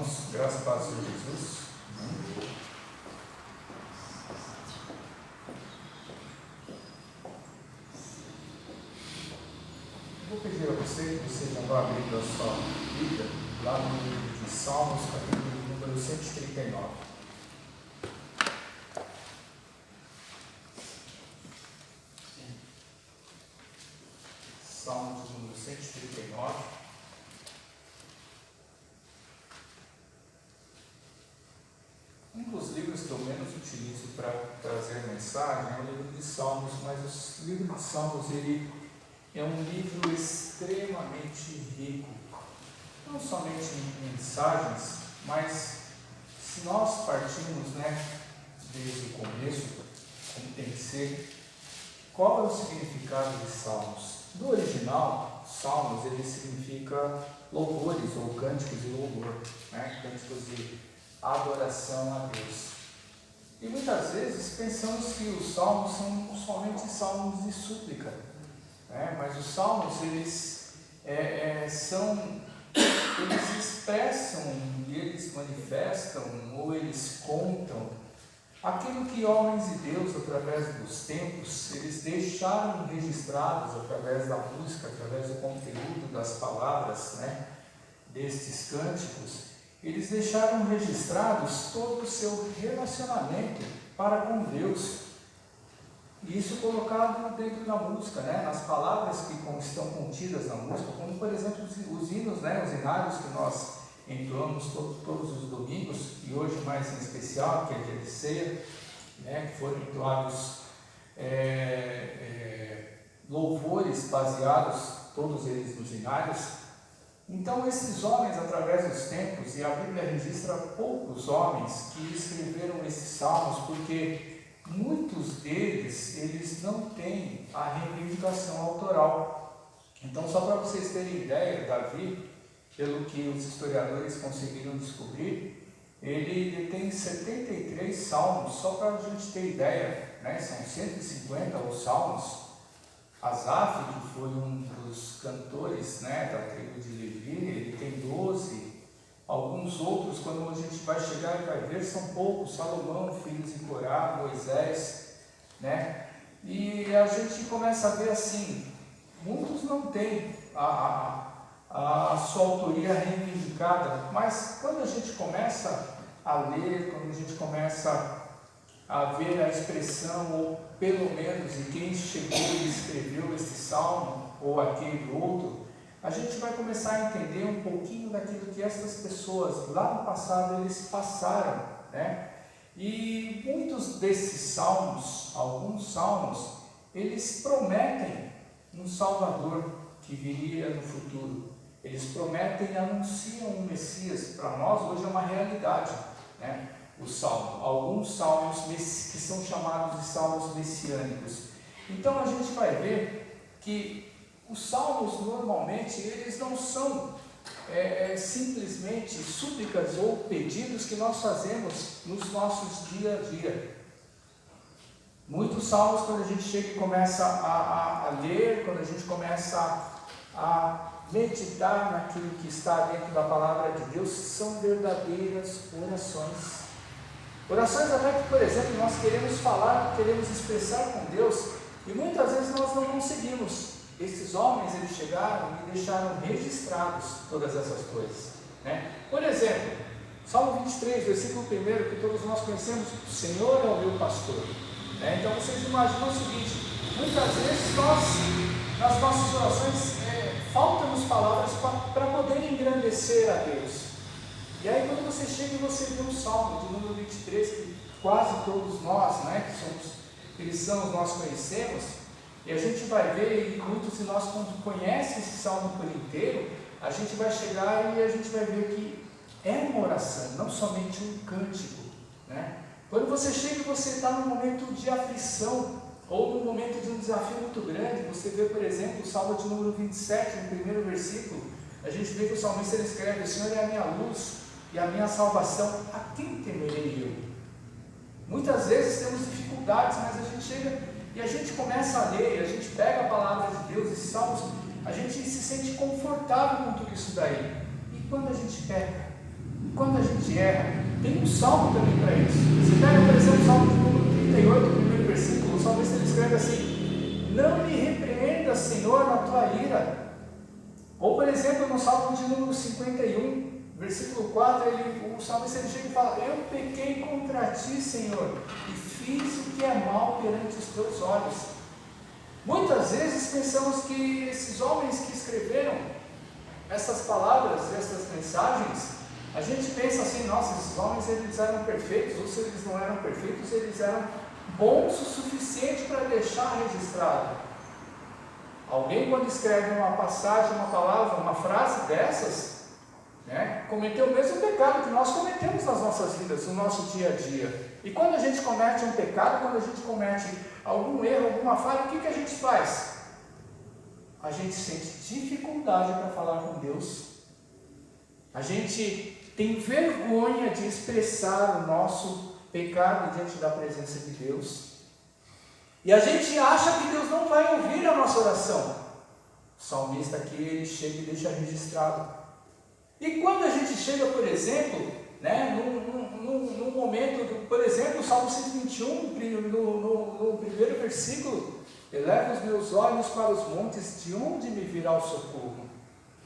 irmãos, graças a Deus, Senhor Jesus. Vou pedir a você que você já vá abrindo a sua Bíblia, lá no livro de Salmos, capítulo número 139. Salmos número 139. Um dos livros que eu menos utilizo para trazer mensagem é o livro de Salmos, mas o livro de Salmos ele é um livro extremamente rico, não somente em mensagens, mas se nós partirmos, desde o começo, como tem que ser, qual é o significado de Salmos? No original, Salmos ele significa louvores ou cânticos de louvor, cânticos de adoração a Deus. E muitas vezes pensamos que os salmos são somente salmos de súplica, mas os salmos eles expressam, eles manifestam ou eles contam aquilo que homens de Deus, através dos tempos, eles deixaram registrados através da música, através do conteúdo das palavras, destes cânticos. Eles deixaram registrados todo o seu relacionamento para com Deus. E isso colocado dentro da música, nas palavras que estão contidas na música, como por exemplo os hinos, os hinários que nós entoamos todos os domingos, e hoje mais em especial, que é dia de ceia, que foram entoados louvores baseados, todos eles nos hinários. Então esses homens, através dos tempos, e a Bíblia registra poucos homens que escreveram esses salmos, porque muitos deles, eles não têm a reivindicação autoral. Então, só para vocês terem ideia, Davi, pelo que os historiadores conseguiram descobrir, ele tem 73 salmos, só para a gente ter ideia, são 150 os salmos. Asaf, que foi um dos cantores da tribo de Levi, ele tem 12. Alguns outros, quando a gente vai chegar e vai ver, são poucos. Salomão, filhos de Corá, Moisés, E a gente começa a ver assim, muitos não têm a sua autoria reivindicada, mas quando a gente começa a ler, quando a gente começa a ver a expressão, ou pelo menos de quem chegou e escreveu esse salmo, ou aquele outro, a gente vai começar a entender um pouquinho daquilo que essas pessoas lá no passado eles passaram, E muitos desses salmos, alguns salmos, eles prometem um Salvador que viria no futuro. Eles prometem e anunciam um Messias. Para nós hoje é uma realidade, o salmo. Alguns salmos que são chamados de salmos messiânicos. Então a gente vai ver que os salmos normalmente eles não são simplesmente súplicas ou pedidos que nós fazemos nos nossos dia a dia. Muitos salmos, quando a gente chega e começa a ler, quando a gente começa a meditar naquilo que está dentro da palavra de Deus, são verdadeiras orações. Orações até que, por exemplo, nós queremos falar, queremos expressar com Deus, e muitas vezes nós não conseguimos. Esses homens, eles chegaram e deixaram registrados todas essas coisas, Por exemplo, Salmo 23, versículo 1, que todos nós conhecemos: o Senhor é o meu pastor. Então vocês imaginam o seguinte: muitas vezes nas nossas orações, faltam-nos palavras para poder engrandecer a Deus. E aí quando você chega e você vê um Salmo de número 23, que quase todos nós, que somos cristãos, nós conhecemos, e a gente vai ver, e muitos de nós, quando conhecem esse salmo por inteiro, a gente vai chegar e a gente vai ver que é uma oração, não somente um cântico, Quando você chega e você está num momento de aflição, ou num momento de um desafio muito grande, você vê, por exemplo, o Salmo de número 27, no primeiro versículo, a gente vê que o salmista escreve: o Senhor é a minha luz e a minha salvação, a quem temerei eu? Muitas vezes temos dificuldades, mas a gente chega e a gente começa a ler, a gente pega a palavra de Deus, esses salmos, a gente se sente confortável com tudo isso daí. E quando a gente peca, quando a gente erra, tem um salmo também para isso. Você pega, por exemplo, o salmo de número 38, o primeiro versículo, o salmista ele escreve assim: não me repreenda, Senhor, na tua ira. Ou, por exemplo, no salmo de número 51, versículo 4, o salmista ele chega e fala: eu pequei contra ti, Senhor, e fiz o que é mal perante os teus olhos. Muitas vezes pensamos que esses homens que escreveram essas palavras, essas mensagens, a gente pensa assim: nossa, esses homens eles eram perfeitos, ou se eles não eram perfeitos, eles eram bons o suficiente para deixar registrado. Alguém, quando escreve uma passagem, uma palavra, uma frase dessas, cometeu o mesmo pecado que nós cometemos nas nossas vidas, no nosso dia a dia. E quando a gente comete um pecado, quando a gente comete algum erro, alguma falha, o que a gente faz? A gente sente dificuldade para falar com Deus. A gente tem vergonha de expressar o nosso pecado diante da presença de Deus. E a gente acha que Deus não vai ouvir a nossa oração. O salmista aqui, ele chega e deixa registrado. E quando a gente chega, por exemplo, num momento, por exemplo, o Salmo 121, no primeiro versículo: eleva os meus olhos para os montes, de onde me virá o socorro?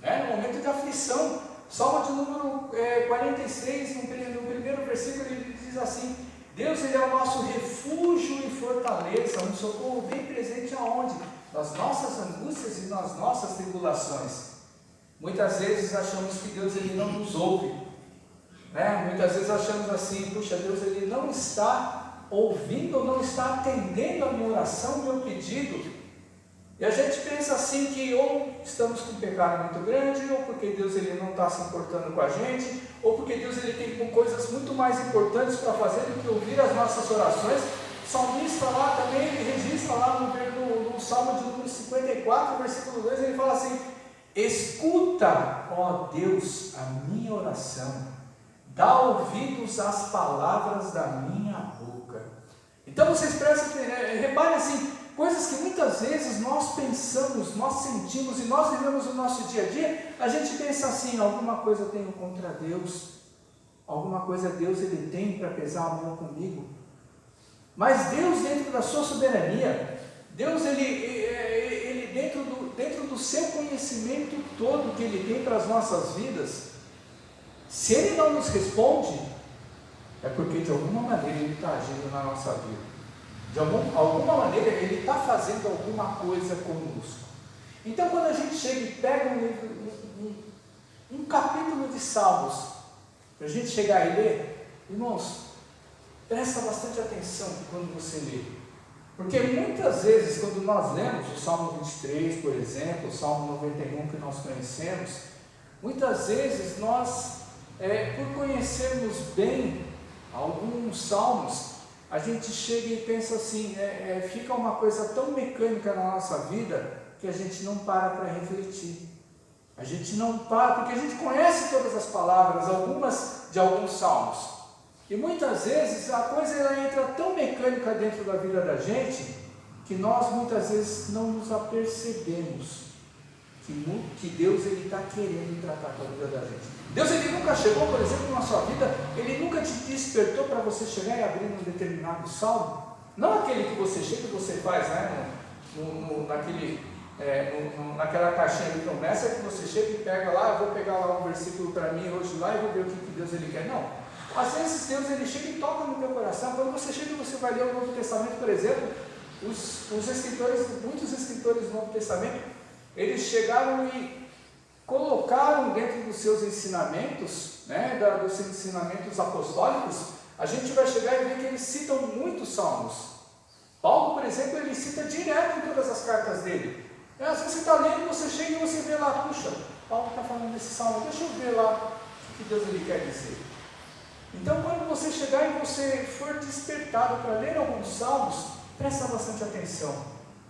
No momento de aflição, Salmo de número 46, no primeiro versículo, ele diz assim: Deus, ele é o nosso refúgio e fortaleza, um socorro bem presente aonde? Nas nossas angústias e nas nossas tribulações. Muitas vezes achamos que Deus ele não nos ouve, muitas vezes achamos assim: puxa, Deus ele não está ouvindo, ou não está atendendo a minha oração, o meu pedido. E a gente pensa assim que ou estamos com um pecado muito grande, ou porque Deus ele não está se importando com a gente, ou porque Deus ele tem coisas muito mais importantes para fazer do que ouvir as nossas orações. O salmista lá também, ele registra lá no Salmo de número 54, versículo 2, ele fala assim: escuta, ó Deus, a minha oração, dá ouvidos às palavras da minha boca. Então vocês reparem assim, coisas que muitas vezes nós pensamos, nós sentimos e nós vivemos no nosso dia a dia. A gente pensa assim: alguma coisa eu tenho contra Deus, alguma coisa Deus ele tem para pesar a mão comigo. Mas Deus, dentro da sua soberania, Deus ele dentro do seu conhecimento todo que ele tem para as nossas vidas, se ele não nos responde, é porque de alguma maneira ele está agindo na nossa vida. De alguma maneira ele está fazendo alguma coisa conosco. Então, quando a gente chega e pega um capítulo de Salmos, para a gente chegar e ler, irmãos, presta bastante atenção quando você lê. Porque muitas vezes, quando nós lemos o Salmo 23, por exemplo, o Salmo 91 que nós conhecemos, muitas vezes nós, por conhecermos bem alguns salmos, a gente chega e pensa assim, fica uma coisa tão mecânica na nossa vida, que a gente não para refletir. A gente não para, porque a gente conhece todas as palavras, algumas de alguns salmos. E muitas vezes a coisa ela entra tão mecânica dentro da vida da gente, que nós muitas vezes não nos apercebemos que Deus está querendo tratar com a vida da gente. Deus ele nunca chegou, por exemplo, na sua vida, ele nunca te despertou para você chegar e abrir um determinado salmo. Não aquele que você chega e você faz, naquela caixinha de promessa que você chega e pega lá: eu vou pegar lá um versículo para mim hoje lá e vou ver o que Deus ele quer. Não. Às vezes Deus ele chega e toca no teu coração. Quando você chega e você vai ler o Novo Testamento, por exemplo, muitos escritores do Novo Testamento, eles chegaram e colocaram dentro dos seus ensinamentos, dos seus ensinamentos apostólicos, a gente vai chegar e ver que eles citam muitos salmos. Paulo, por exemplo, ele cita direto em todas as cartas dele. Às vezes você está lendo e você chega e você vê lá: puxa, Paulo está falando desse salmo, deixa eu ver lá o que Deus ele quer dizer. Então, quando você chegar e você for despertado para ler alguns salmos, presta bastante atenção,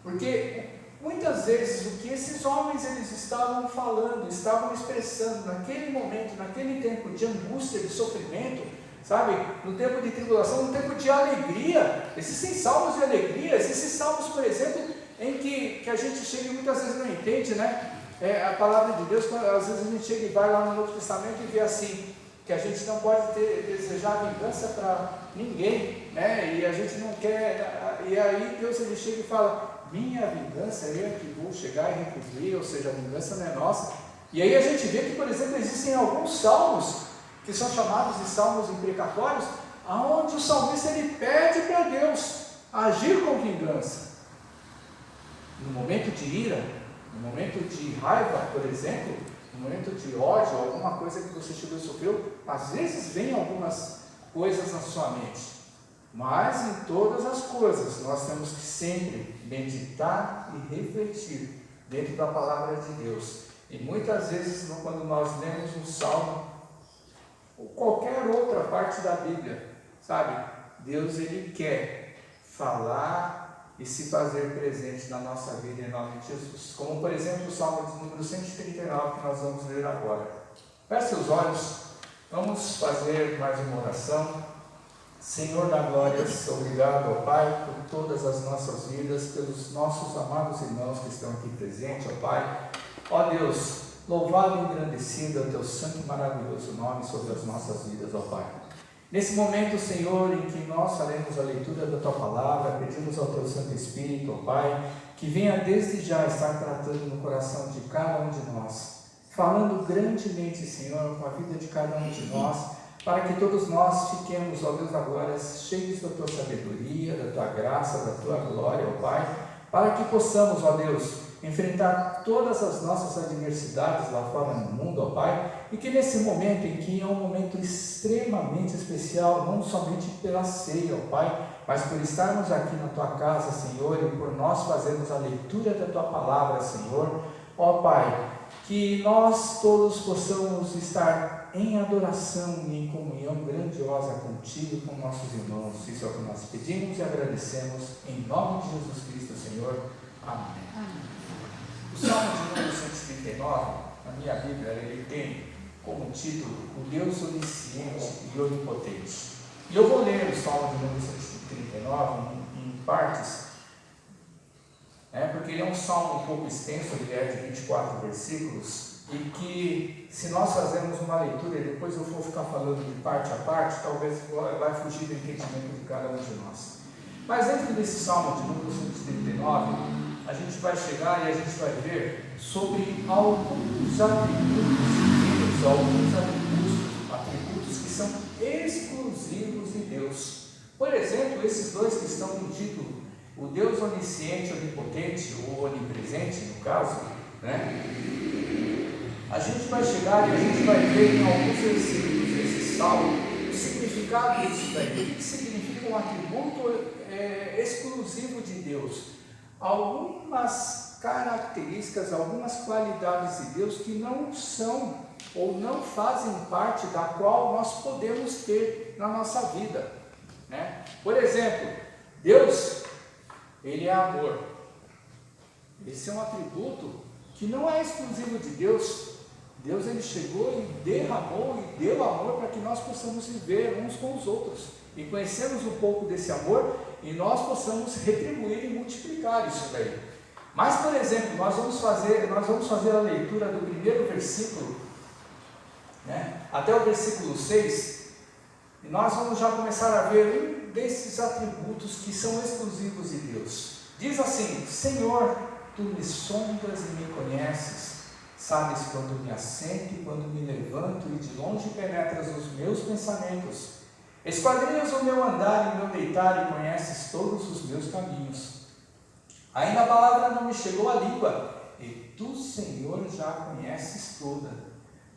porque muitas vezes o que esses homens eles estavam falando, estavam expressando naquele momento, naquele tempo de angústia, de sofrimento, sabe, no tempo de tribulação, no tempo de alegria, existem salmos de alegria, existem salmos, por exemplo, em que a gente chega e muitas vezes não entende, a palavra de Deus. Às vezes a gente chega e vai lá no Novo Testamento e vê assim: que a gente não pode desejar vingança para ninguém, né? E a gente não quer, e aí Deus ele chega e fala, minha vingança é eu que vou chegar e retribuir, ou seja, a vingança não é nossa. E aí a gente vê que, por exemplo, existem alguns salmos, que são chamados de salmos imprecatórios, aonde o salmista ele pede para Deus agir com vingança. No momento de ira, no momento de raiva, por exemplo, no momento de ódio, alguma coisa que você chegou e sofreu, às vezes vem algumas coisas na sua mente, mas em todas as coisas nós temos que sempre meditar e refletir dentro da palavra de Deus. E muitas vezes, quando nós lemos um salmo ou qualquer outra parte da Bíblia, sabe, Deus ele quer falar e se fazer presente na nossa vida em nome de Jesus. Como por exemplo o Salmo de número 139 que nós vamos ler agora. Feche seus olhos, vamos fazer mais uma oração. Senhor da glória, obrigado ao Pai por todas as nossas vidas, pelos nossos amados irmãos que estão aqui presentes, ó Pai. Ó Deus, louvado e engrandecido é o teu santo e maravilhoso nome sobre as nossas vidas, ó Pai. Nesse momento, Senhor, em que nós faremos a leitura da Tua Palavra, pedimos ao Teu Santo Espírito, ó Pai, que venha desde já estar tratando no coração de cada um de nós, falando grandemente, Senhor, com a vida de cada um de nós, para que todos nós fiquemos, ó Deus da glória, cheios da Tua sabedoria, da Tua graça, da Tua glória, ó Pai, para que possamos, ó Deus, enfrentar todas as nossas adversidades lá fora no mundo, ó Pai, e que nesse momento em que é um momento extremamente especial, não somente pela ceia, ó Pai, mas por estarmos aqui na Tua casa, Senhor, e por nós fazermos a leitura da Tua palavra, Senhor, ó Pai, que nós todos possamos estar em adoração e em comunhão grandiosa contigo e com nossos irmãos. Isso é o que nós pedimos e agradecemos em nome de Jesus Cristo, Senhor. Amém. O Salmo de número 139, na minha Bíblia, ele tem como título o Deus onisciente e onipotente. E eu vou ler o Salmo de número 139 em partes, porque ele é um salmo um pouco extenso, ele é de 24 versículos, e que se nós fazermos uma leitura e depois eu for ficar falando de parte a parte, talvez vai fugir do entendimento de cada um de nós. Mas dentro desse Salmo de número 139, a gente vai chegar e a gente vai ver sobre alguns atributos de Deus, alguns atributos que são exclusivos de Deus. Por exemplo, esses dois que estão no título, o Deus onisciente, onipotente, ou onipresente no caso, a gente vai chegar e a gente vai ver em alguns versículos desse salmo o significado disso daí. O que significa um atributo exclusivo de Deus? Algumas características, algumas qualidades de Deus que não são ou não fazem parte da qual nós podemos ter na nossa vida, Por exemplo, Deus, Ele é amor. Esse é um atributo que não é exclusivo de Deus. Deus ele chegou e derramou e deu amor para que nós possamos viver uns com os outros e conhecermos um pouco desse amor e nós possamos retribuir e multiplicar isso daí. Mas, por exemplo, nós vamos fazer a leitura do primeiro versículo, até o versículo 6, e nós vamos já começar a ver um desses atributos que são exclusivos de Deus. Diz assim: Senhor, Tu me sondas e me conheces, sabes quando me assento e quando me levanto, e de longe penetras os meus pensamentos. Esquadrinhas o meu andar e o meu deitar, e conheces todos os meus caminhos. Ainda a palavra não me chegou à língua, e Tu, Senhor, já a conheces toda.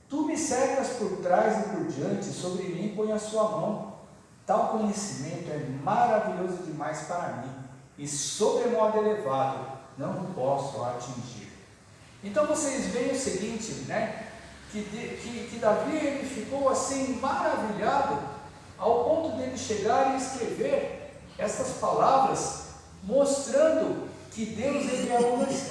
Tu me cercas por trás e por diante, sobre mim põe a sua mão. Tal conhecimento é maravilhoso demais para mim, e sobremodo elevado, não posso atingir. Então vocês veem o seguinte, que Davi ele ficou assim maravilhado, ao ponto dele chegar e escrever essas palavras, mostrando que Deus ele é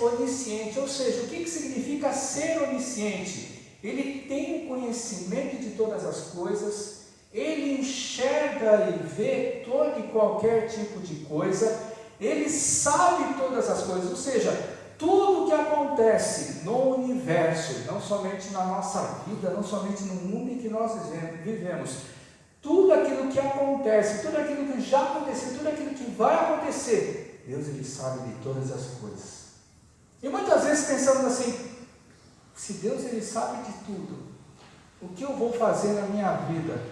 onisciente. Ou seja, o que significa ser onisciente? Ele tem o conhecimento de todas as coisas, ele enxerga e vê todo e qualquer tipo de coisa, ele sabe todas as coisas, ou seja, tudo que acontece no universo, não somente na nossa vida, não somente no mundo em que nós vivemos, tudo aquilo que acontece, tudo aquilo que já aconteceu, tudo aquilo que vai acontecer, Deus ele sabe de todas as coisas. E muitas vezes pensamos assim, se Deus ele sabe de tudo, o que eu vou fazer na minha vida?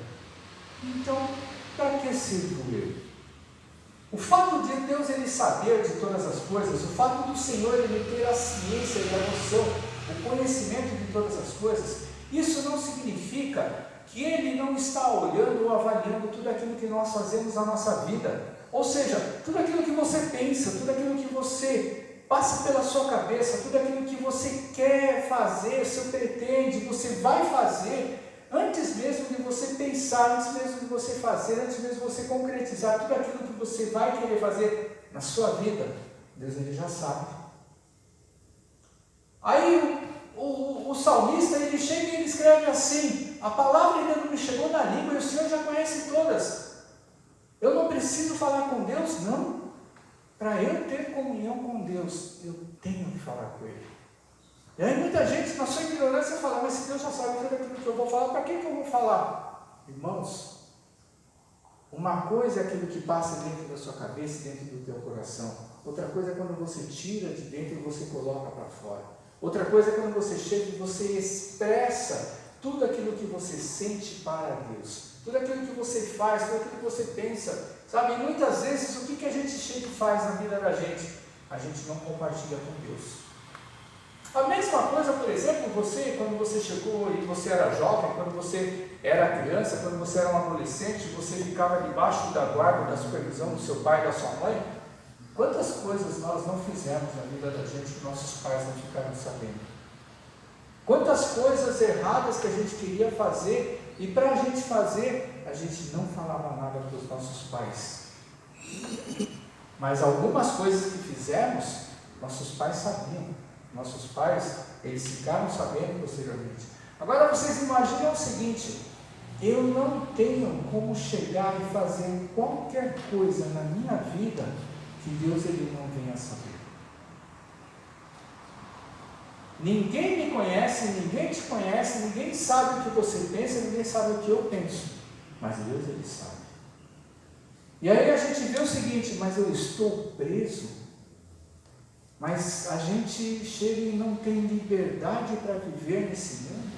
Então, para que sirvo eu? O fato de Deus ele saber de todas as coisas, o fato do Senhor ele ter a ciência e a noção, o conhecimento de todas as coisas, isso não significa que Ele não está olhando ou avaliando tudo aquilo que nós fazemos na nossa vida. Ou seja, tudo aquilo que você pensa, tudo aquilo que você passa pela sua cabeça, tudo aquilo que você quer fazer, você pretende, você vai fazer, antes mesmo de você pensar, antes mesmo de você fazer, antes mesmo de você concretizar tudo aquilo que você vai querer fazer na sua vida, Deus ele já sabe. Aí o salmista ele chega e ele escreve assim: a palavra ainda não me chegou na língua e o Senhor já conhece todas. Eu não preciso falar com Deus, não. Para eu ter comunhão com Deus, eu tenho que falar com Ele. E aí muita gente, na sua ignorância, fala, mas se Deus já sabe tudo aquilo que eu vou falar, para que eu vou falar? Irmãos, uma coisa é aquilo que passa dentro da sua cabeça, dentro do teu coração. Outra coisa é quando você tira de dentro e você coloca para fora. Outra coisa é quando você chega e você expressa tudo aquilo que você sente para Deus. Tudo aquilo que você faz, tudo aquilo que você pensa. Sabe, e muitas vezes o que a gente chega e faz na vida da gente? A gente não compartilha com Deus. A mesma coisa, por exemplo, você, quando você chegou e você era jovem, quando você era criança, quando você era um adolescente, você ficava debaixo da guarda, da supervisão do seu pai e da sua mãe. Quantas coisas nós não fizemos na vida da gente que nossos pais não ficaram sabendo? Quantas coisas erradas que a gente queria fazer e para a gente fazer, a gente não falava nada para os nossos pais. Mas algumas coisas que fizemos, nossos pais sabiam. Nossos pais, eles ficaram sabendo posteriormente. Agora vocês imaginem o seguinte: eu não tenho como chegar e fazer qualquer coisa na minha vida que Deus ele não venha saber. Ninguém me conhece, ninguém te conhece, ninguém sabe o que você pensa, ninguém sabe o que eu penso, mas Deus ele sabe. E aí a gente vê o seguinte: mas eu estou preso. Mas a gente chega e não tem liberdade para viver nesse mundo.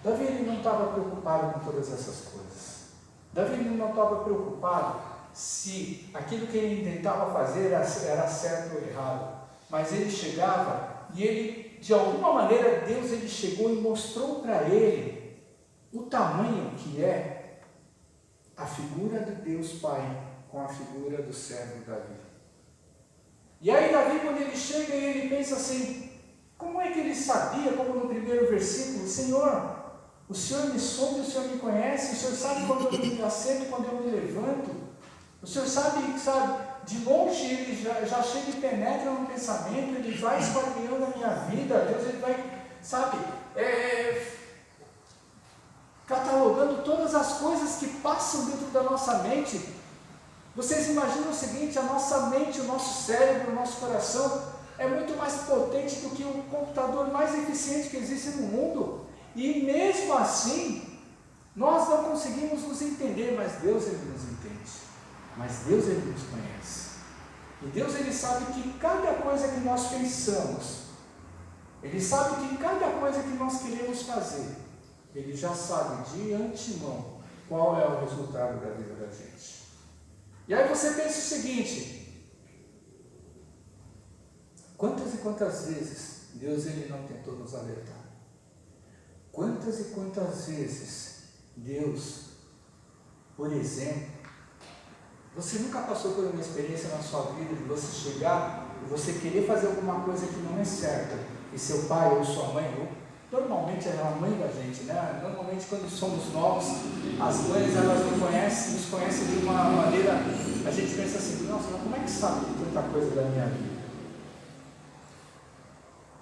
Davi ele não estava preocupado com todas essas coisas. Davi ele não estava preocupado se aquilo que ele tentava fazer era certo ou errado. Mas ele chegava e ele, de alguma maneira, Deus ele chegou e mostrou para ele o tamanho que é a figura de Deus Pai com a figura do servo Davi. E aí Davi, quando ele chega e ele pensa assim, como é que ele sabia, como no primeiro versículo, Senhor, o Senhor me sonda, o Senhor me conhece, o Senhor sabe quando eu me assento, quando eu me levanto, o Senhor sabe, de longe ele já chega e penetra no pensamento, ele vai esquadrinhando a minha vida, Deus ele vai, sabe, catalogando todas as coisas que passam dentro da nossa mente. Vocês imaginam o seguinte: a nossa mente, o nosso cérebro, o nosso coração é muito mais potente do que o computador mais eficiente que existe no mundo, e mesmo assim nós não conseguimos nos entender, mas Deus ele nos entende, mas Deus ele nos conhece, e Deus ele sabe que cada coisa que nós pensamos, ele sabe que cada coisa que nós queremos fazer, ele já sabe de antemão qual é o resultado da vida da gente. E aí você pensa o seguinte: quantas e quantas vezes Deus ele não tentou nos alertar? Quantas e quantas vezes Deus, por exemplo, você nunca passou por uma experiência na sua vida de você chegar e você querer fazer alguma coisa que não é certa, e seu pai ou sua mãe, ou normalmente é a mãe da gente, né? Normalmente quando somos novos, as mães elas nos conhecem de uma maneira, a gente pensa assim, nossa, mas como é que sabe de tanta coisa da minha vida?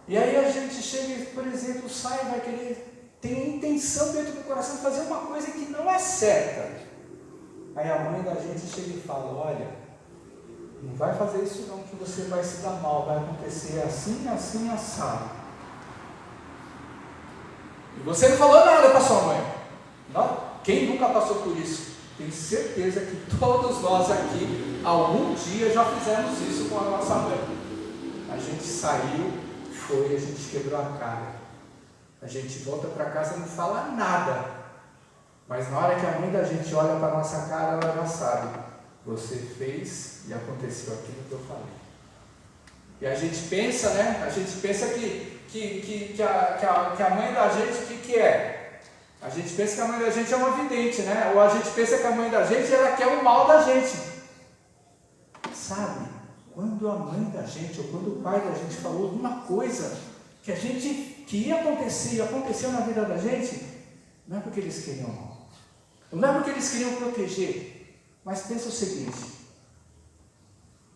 E aí a gente chega e, por exemplo, sai e vai querer, tem a intenção dentro do coração de fazer uma coisa que não é certa. Aí a mãe da gente chega e fala, olha, não vai fazer isso não, que você vai se dar mal, vai acontecer assim, assim, assado. E você não falou nada para sua mãe. Não? Quem nunca passou por isso? Tenho certeza que todos nós aqui, algum dia já fizemos isso com a nossa mãe. A gente saiu, a gente quebrou a cara. A gente volta para casa e não fala nada. Mas na hora que a mãe da gente olha para a nossa cara, ela já sabe. Você fez e aconteceu aquilo que eu falei. E a gente pensa, né? A gente pensa que a mãe da gente, o que é? A gente pensa que a mãe da gente é uma vidente, né? Ou a gente pensa que a mãe da gente, ela quer o mal da gente. Sabe? Quando a mãe da gente, ou quando o pai da gente falou alguma coisa que ia acontecer e aconteceu na vida da gente, não é porque eles queriam mal. Não é porque eles queriam proteger. Mas pensa o seguinte,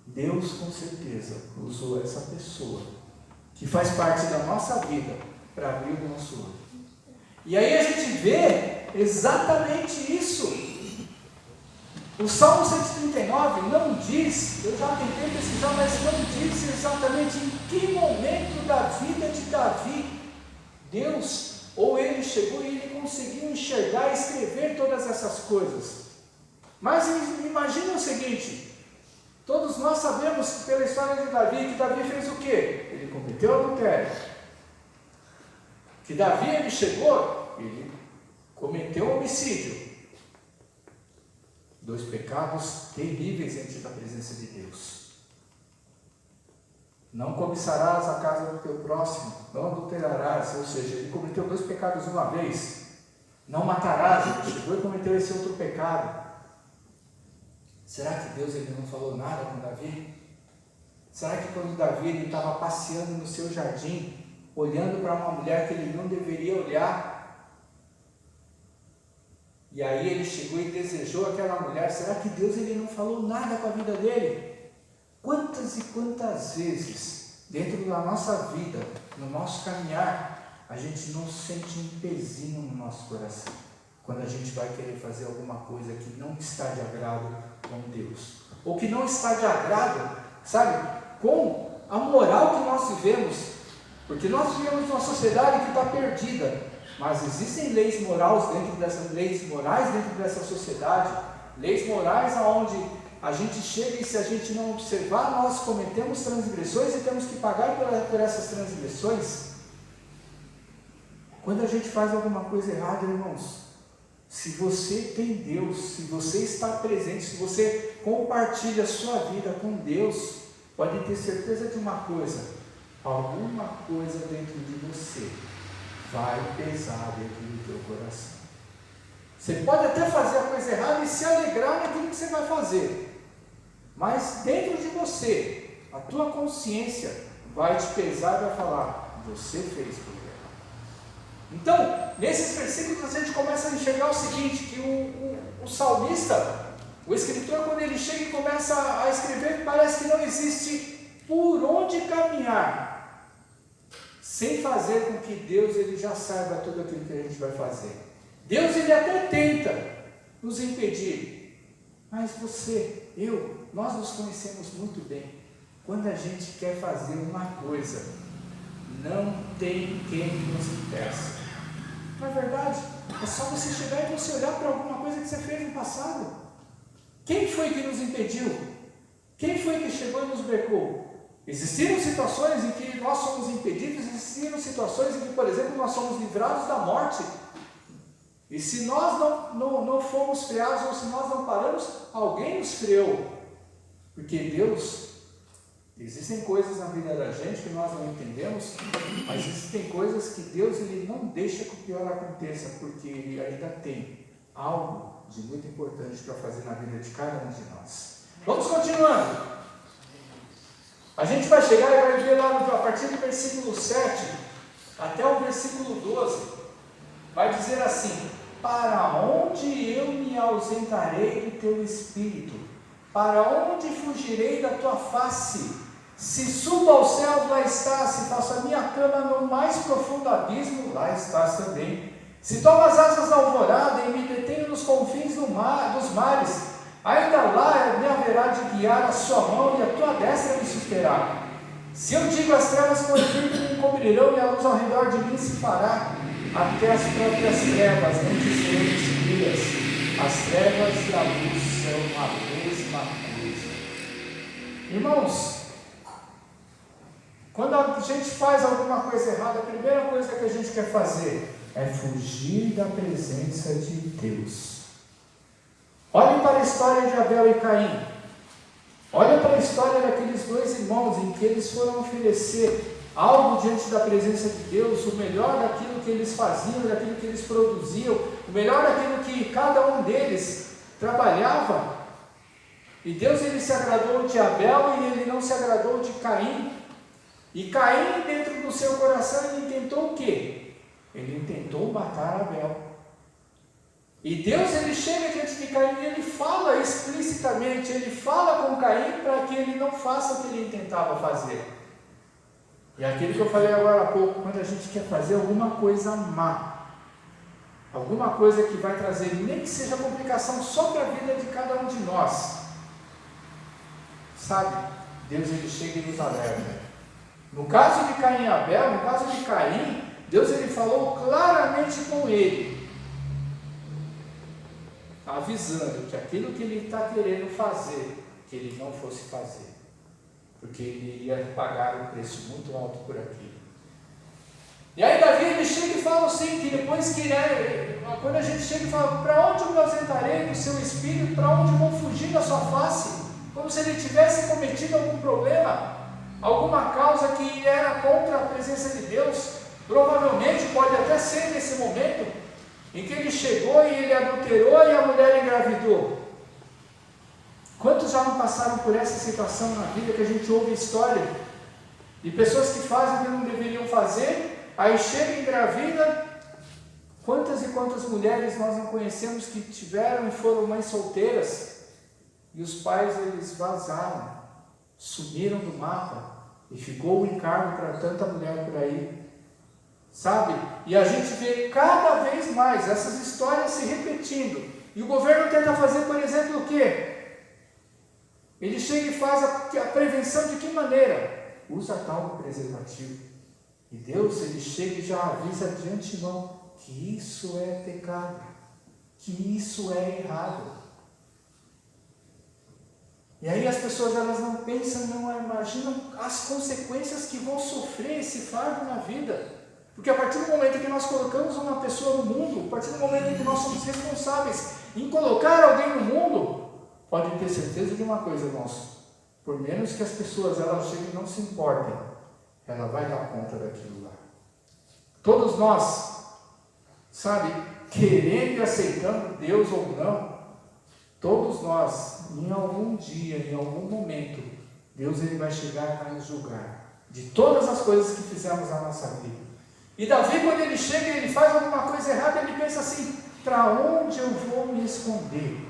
Deus com certeza usou essa pessoa que faz parte da nossa vida para abrir o nosso olho. E aí a gente vê exatamente isso. O Salmo 139 não diz, eu já tentei pesquisar, mas não diz exatamente em que momento da vida de Davi Deus, ou ele chegou e ele conseguiu enxergar e escrever todas essas coisas. Mas imagine o seguinte, todos nós sabemos pela história de Davi, que Davi fez o quê? Ele cometeu adultério. Que Davi, ele chegou, ele cometeu homicídio. 2 pecados terríveis diante da presença de Deus. Não cobiçarás a casa do teu próximo, não adulterarás, ou seja, ele cometeu 2 pecados uma vez. Não matarás, ele chegou e cometeu esse outro pecado. Será que Deus ele não falou nada com Davi? Será que quando Davi ele estava passeando no seu jardim, olhando para uma mulher que ele não deveria olhar, e aí ele chegou e desejou aquela mulher, será que Deus ele não falou nada com a vida dele? Quantas e quantas vezes, dentro da nossa vida, no nosso caminhar, a gente não sente um pezinho no nosso coração, quando a gente vai querer fazer alguma coisa que não está de agrado com Deus, ou que não está de agrado, sabe, com a moral que nós vivemos, porque nós vivemos numa sociedade que está perdida, mas existem leis morais dentro dessa sociedade, leis morais aonde a gente chega e se a gente não observar, nós cometemos transgressões e temos que pagar por essas transgressões. Quando a gente faz alguma coisa errada, irmãos, se você tem Deus, se você está presente, se você compartilha a sua vida com Deus, pode ter certeza de uma coisa, alguma coisa dentro de você vai pesar dentro do teu coração. Você pode até fazer a coisa errada e se alegrar naquilo que você vai fazer, mas dentro de você, a tua consciência vai te pesar e vai falar, você fez coisa errada. Então, nesses versículos a gente começa a enxergar o seguinte, que o salmista, o escritor, quando ele chega e começa a escrever, parece que não existe por onde caminhar, sem fazer com que Deus ele já saiba tudo aquilo que a gente vai fazer. Deus ele até tenta nos impedir, mas você, nós nos conhecemos muito bem. Quando a gente quer fazer uma coisa, não tem quem nos impeça. Não é verdade? É só você chegar e você olhar para alguma coisa que você fez no passado. Quem foi que nos impediu? Quem foi que chegou e nos brecou? Existiram situações em que nós somos impedidos, existiram situações em que, por exemplo, nós somos livrados da morte. E se nós não fomos freados, ou se nós não paramos, alguém nos freou. Porque Deus, existem coisas na vida da gente que nós não entendemos, mas existem coisas que Deus ele não deixa que o pior aconteça, porque Ele ainda tem algo de muito importante para fazer na vida de cada um de nós. Vamos continuando. A gente vai chegar e vai ver lá a partir do versículo 7 até o versículo 12, vai dizer assim: para onde eu me ausentarei do teu espírito? Para onde fugirei da tua face? Se subo aos céus, lá estás. Se faço a minha cama no mais profundo abismo, lá estás também. Se tomo as asas da alvorada e me detenho nos confins dos mares, ainda lá me haverá haverá de guiar a sua mão e a tua destra me susterá. Se eu digo as trevas com efeito me encobrirão e a luz ao redor de mim se fará, até as próprias trevas não te serão escuras. As trevas e a luz são a mesma coisa. Irmãos, quando a gente faz alguma coisa errada, a primeira coisa que a gente quer fazer é fugir da presença de Deus. Olhem para a história de Abel e Caim. Olhem para a história daqueles dois irmãos em que eles foram oferecer algo diante da presença de Deus, o melhor daquilo que eles faziam, daquilo que eles produziam, o melhor daquilo que cada um deles trabalhava. E Deus, ele se agradou de Abel e ele não se agradou de Caim. E Caim, dentro do seu coração, ele intentou o quê? Ele intentou matar Abel. E Deus, ele chega diante de Caim e ele fala explicitamente, ele fala com Caim para que ele não faça o que ele tentava fazer. E aquilo que eu falei agora há pouco, quando a gente quer fazer alguma coisa má, alguma coisa que vai trazer, nem que seja complicação só para a vida de cada um de nós, sabe, Deus, ele chega e nos alerta. No caso de Caim e Abel, no caso de Caim, Deus, ele falou claramente com ele, avisando que aquilo que ele está querendo fazer, que ele não fosse fazer, porque ele iria pagar um preço muito alto por aquilo. E aí Davi, ele chega e fala assim, que depois que quando a gente chega e fala, para onde eu me ausentarei do seu espírito, para onde eu vou fugir da sua face, como se ele tivesse cometido algum problema, alguma causa que era contra a presença de Deus. Provavelmente pode até ser nesse momento em que ele chegou e ele adulterou e a mulher engravidou. Quantos já não passaram por essa situação na vida, que a gente ouve história de pessoas que fazem o que não deveriam fazer, aí chega e engravida? Quantas e quantas mulheres nós não conhecemos que tiveram e foram mães solteiras, e os pais, eles vazaram, sumiram do mapa, e ficou o encargo para tanta mulher por aí, sabe? E a gente vê cada vez mais essas histórias se repetindo. E o governo tenta fazer, por exemplo, o quê? Ele chega e faz a prevenção de que maneira? Usa tal do preservativo. E Deus, ele chega e já avisa de antemão que isso é pecado, que isso é errado. E aí as pessoas, elas não pensam, não imaginam as consequências que vão sofrer esse fardo na vida. Porque a partir do momento em que nós colocamos uma pessoa no mundo, a partir do momento em que nós somos responsáveis em colocar alguém no mundo, pode ter certeza de uma coisa, irmãos, por menos que as pessoas, elas cheguem e não se importem, ela vai dar conta daquilo lá. Todos nós, sabe, querendo e aceitando Deus ou não, todos nós, em algum dia, em algum momento, Deus, ele vai chegar e vai nos julgar de todas as coisas que fizemos na nossa vida. E Davi, quando ele chega e ele faz alguma coisa errada, ele pensa assim, para onde eu vou me esconder?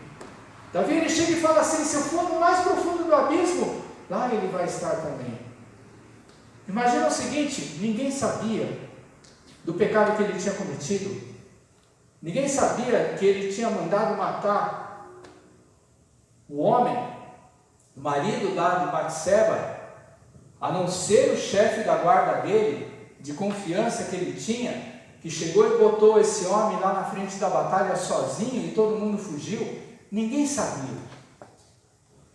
Davi, ele chega e fala assim, se eu for no mais profundo do abismo, lá ele vai estar também. Imagina o seguinte, ninguém sabia do pecado que ele tinha cometido, ninguém sabia que ele tinha mandado matar o homem, o marido lá de Batseba, a não ser o chefe da guarda dele, de confiança que ele tinha, que chegou e botou esse homem lá na frente da batalha sozinho e todo mundo fugiu. Ninguém sabia.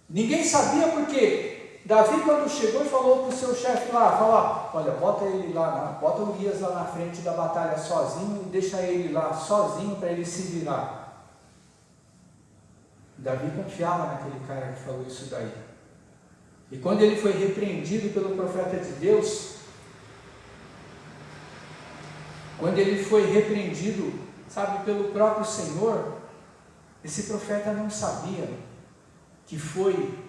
Ninguém sabia porque Davi, quando chegou e falou para o seu chefe lá, fala, olha, bota ele lá, bota o Urias lá na frente da batalha sozinho e deixa ele lá sozinho para ele se virar. Davi confiava naquele cara que falou isso daí. E quando ele foi repreendido pelo profeta de Deus, quando ele foi repreendido, sabe, pelo próprio Senhor, esse profeta não sabia que foi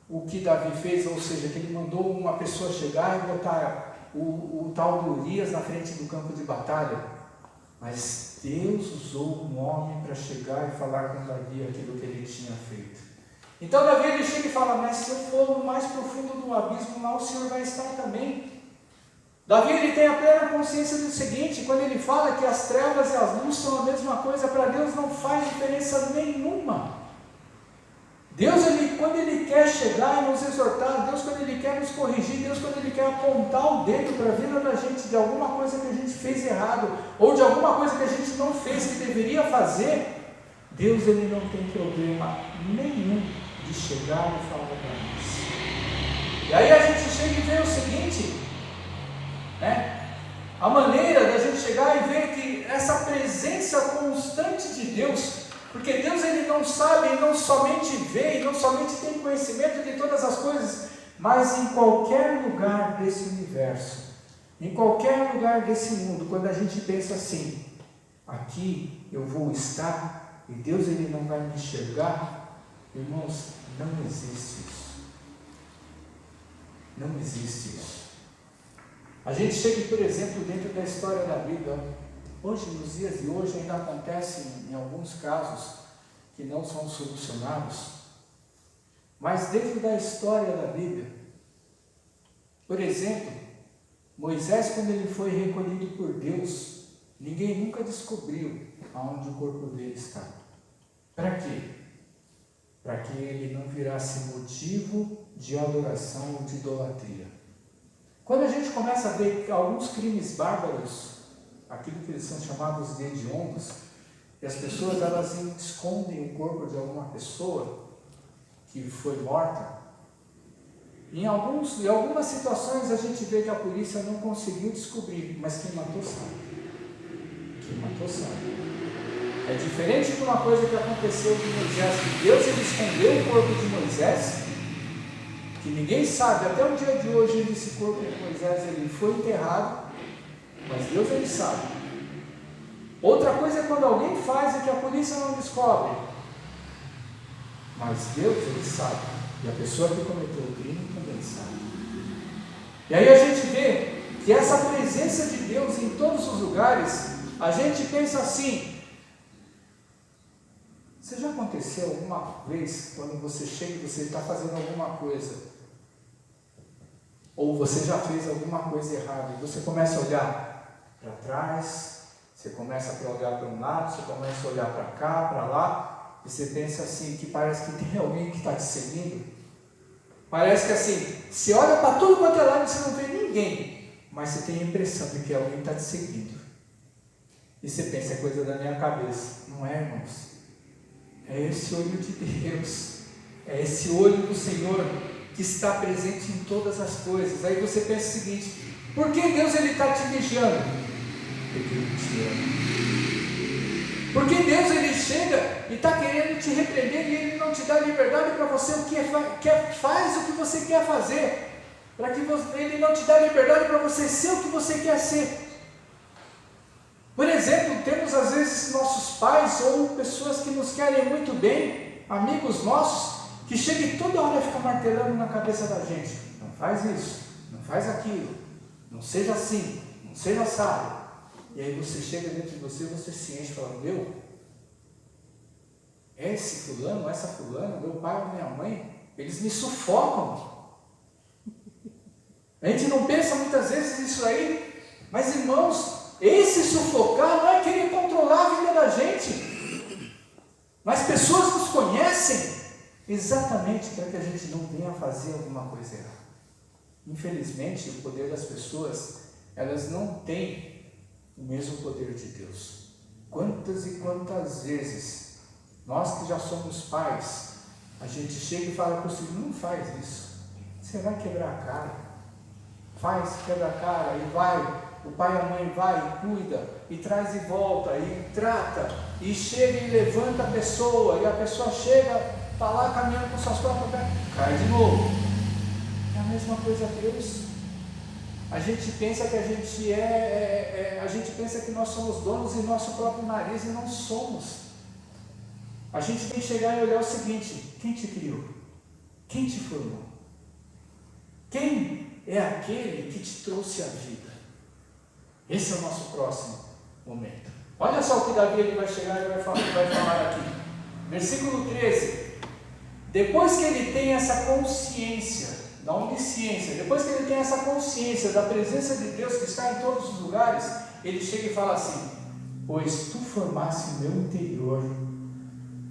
o que Davi fez, ou seja, que ele mandou uma pessoa chegar e botar o tal do Urias na frente do campo de batalha. Mas Deus usou um homem para chegar e falar com Davi aquilo que ele tinha feito. Então Davi, ele chega e fala, mas se eu for no mais profundo do abismo, lá o Senhor vai estar também. Davi, ele tem a plena consciência do seguinte, quando ele fala que as trevas e as luzes são a mesma coisa, para Deus não faz diferença nenhuma. Deus, quando Ele quer chegar e nos exortar, Deus, quando Ele quer nos corrigir, Deus, quando Ele quer apontar o dedo para a vida da gente de alguma coisa que a gente fez errado, ou de alguma coisa que a gente não fez que deveria fazer, Deus, Ele não tem problema nenhum de chegar e falar para nós. E aí a gente chega e vê o seguinte, né? A maneira da gente chegar e ver que essa presença constante de Deus, porque Deus, Ele não sabe, Ele não somente vê, Ele não somente tem conhecimento de todas as coisas, mas em qualquer lugar desse universo, em qualquer lugar desse mundo, quando a gente pensa assim, aqui eu vou estar e Deus, Ele não vai me enxergar, irmãos, não existe isso. Não existe isso. A gente chega, por exemplo, dentro da história da Bíblia. Hoje, nos dias de hoje, ainda acontece em alguns casos que não são solucionados, mas dentro da história da Bíblia, por exemplo, Moisés, quando ele foi recolhido por Deus, ninguém nunca descobriu aonde o corpo dele está. Para quê? Para que ele não virasse motivo de adoração ou de idolatria. Quando a gente começa a ver alguns crimes bárbaros, aquilo que eles são chamados de hediondos, e as pessoas elas escondem o corpo de alguma pessoa que foi morta. Em algumas situações a gente vê que a polícia não conseguiu descobrir, mas quem matou sabe. Quem matou sabe. É diferente de uma coisa que aconteceu com Moisés, que Deus, Ele escondeu o corpo de Moisés, que ninguém sabe, até o dia de hoje esse corpo de Moisés ele foi enterrado, mas Deus, Ele sabe. Outra coisa é quando alguém faz e que a polícia não descobre, mas Deus, Ele sabe, e a pessoa que cometeu o crime também sabe. E aí a gente vê que essa presença de Deus em todos os lugares, a gente pensa assim, você já aconteceu alguma vez, quando você chega e você está fazendo alguma coisa, ou você já fez alguma coisa errada, e você começa a olhar para trás, você começa a olhar para um lado, você começa a olhar para cá, para lá, e você pensa assim, que parece que tem alguém que está te seguindo, parece que assim, você olha para tudo quanto é lado e você não vê ninguém, mas você tem a impressão de que alguém está te seguindo, e você pensa, é coisa da minha cabeça. Não é, irmãos. É esse olho de Deus, é esse olho do Senhor que está presente em todas as coisas. Aí você pensa o seguinte, por que Deus Ele está te vigiando? Porque Ele te ama. Porque Deus Ele chega e está querendo te repreender e Ele não te dá liberdade para você faz o que você quer fazer, para que Ele não te dá liberdade para você ser o que você quer ser. Por exemplo, temos às vezes nossos pais ou pessoas que nos querem muito bem, amigos nossos, que chegam e toda hora ficam martelando na cabeça da gente, não faz isso, não faz aquilo, não seja assim, não seja assado. E aí você chega dentro de você e você se enche e fala, esse fulano, essa fulana, meu pai ou minha mãe, eles me sufocam. A gente não pensa muitas vezes nisso aí, mas irmãos, esse sufocar não é querer controlar a vida da gente, mas pessoas nos conhecem exatamente para que a gente não venha fazer alguma coisa errada. Infelizmente, o poder das pessoas, elas não têm o mesmo poder de Deus. Quantas e quantas vezes, nós que já somos pais, a gente chega e fala para o filho, não faz isso, você vai quebrar a cara, quebra a cara e vai. O pai e a mãe vai e cuida, e traz e volta, e trata, e chega e levanta a pessoa, e a pessoa chega, está lá caminhando com suas próprias pernas, cai de novo. É a mesma coisa Deus. A gente pensa que a gente pensa que nós somos donos em nosso próprio nariz, e não somos. A gente tem que chegar e olhar o seguinte, quem te criou? Quem te formou? Quem é aquele que te trouxe a vida? Esse é o nosso próximo momento. Olha só o que Davi ele vai chegar e vai falar aqui. Versículo 13. Depois que ele tem essa consciência da onisciência, depois que ele tem essa consciência da presença de Deus que está em todos os lugares, ele chega e fala assim, pois tu formaste o meu interior,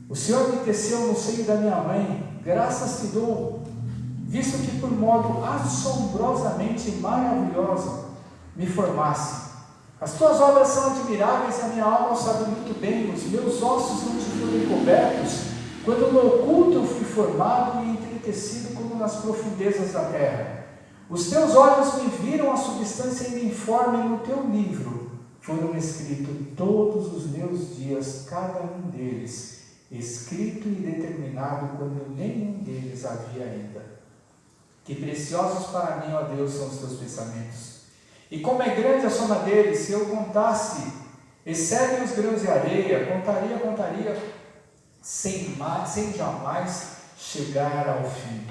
o Senhor me teceu no seio da minha mãe, graças te dou, visto que por modo assombrosamente maravilhoso me formasse. As tuas obras são admiráveis, a minha alma sabe muito bem, os meus ossos não te foram cobertos, quando no oculto eu fui formado e entretecido como nas profundezas da terra. Os teus olhos me viram a substância ainda informe, no teu livro foram escritos todos os meus dias, cada um deles, escrito e determinado quando nenhum deles havia ainda. Que preciosos para mim, ó Deus, são os teus pensamentos. E como é grande a soma deles, se eu contasse, excedem os grãos de areia, contaria, sem jamais chegar ao fim.